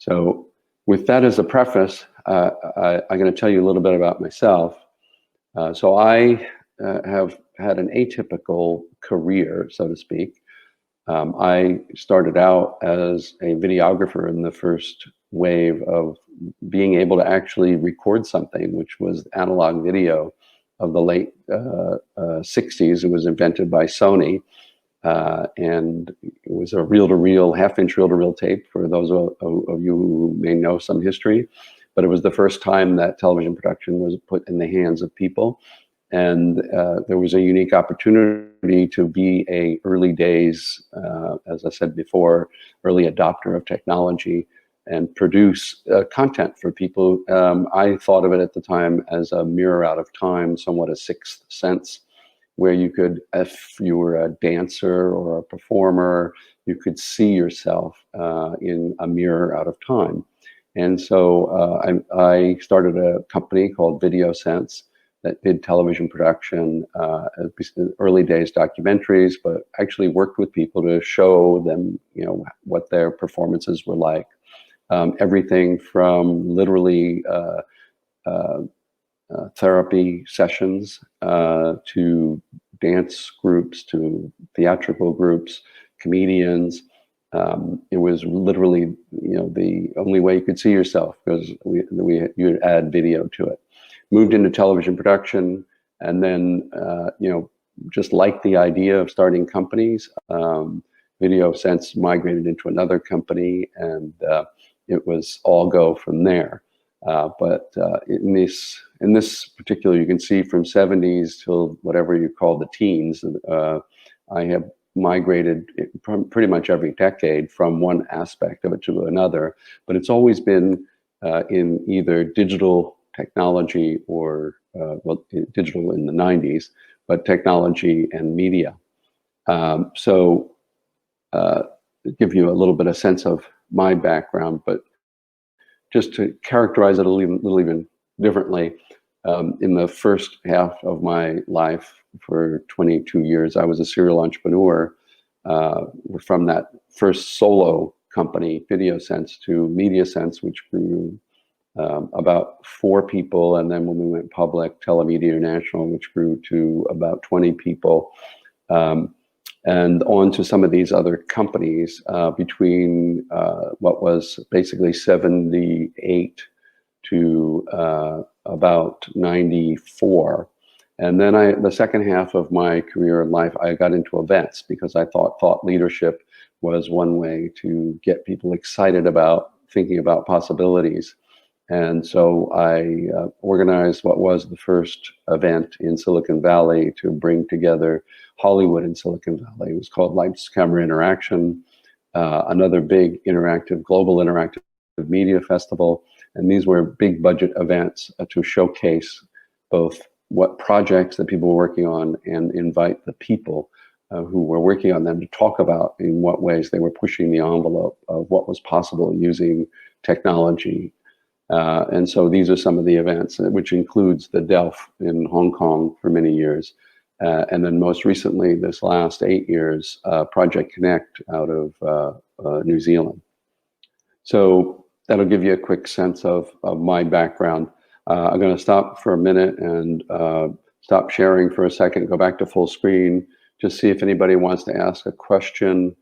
So with that as a preface, I'm going to tell you a little bit about myself. So I have had an atypical career, so to speak. I started out as a videographer in the first wave of being able to actually record something, which was analog video of the late 60s. It was invented by Sony. And it was a reel-to-reel, half-inch reel-to-reel tape for those of you who may know some history. But it was the first time that television production was put in the hands of people. And there was a unique opportunity to be a early days, as I said before, early adopter of technology and produce content for people. I thought of it at the time as a mirror out of time, somewhat a sixth sense, where you could, if you were a dancer or a performer, you could see yourself in a mirror out of time. And so I started a company called Video Sense that did television production, early days documentaries, but actually worked with people to show them, what their performances were like. Everything from literally therapy sessions to dance groups, to theatrical groups, comedians. It was literally, the only way you could see yourself, because you'd add video to it. Moved into television production, and then, just like the idea of starting companies, Video Sense migrated into another company, and it was all go from there. But in this particular, you can see from 70s till whatever you call the teens, I have migrated pretty much every decade from one aspect of it to another. But it's always been in either digital technology or, digital in the 90s, but technology and media. So give you a little bit of sense of my background, but just to characterize it a little even differently, in the first half of my life, for 22 years, I was a serial entrepreneur. From that first solo company, Video Sense, to Media Sense, which grew about 4 people, and then when we went public, Telemedia International, which grew to about 20 people. And on to some of these other companies between what was basically 78 to about 94. And then the second half of my career in life, I got into events because I thought leadership was one way to get people excited about thinking about possibilities. And so I organized what was the first event in Silicon Valley to bring together Hollywood in Silicon Valley. It was called Lights, Camera, Interaction, another big global interactive media festival. And these were big budget events to showcase both what projects that people were working on and invite the people who were working on them to talk about in what ways they were pushing the envelope of what was possible using technology. And so these are some of the events, which includes the DELF in Hong Kong for many years. And then most recently, this last 8 years, Project Connect out of New Zealand. So that'll give you a quick sense of my background. I'm going to stop for a minute and stop sharing for a second, go back to full screen, just see if anybody wants to ask a question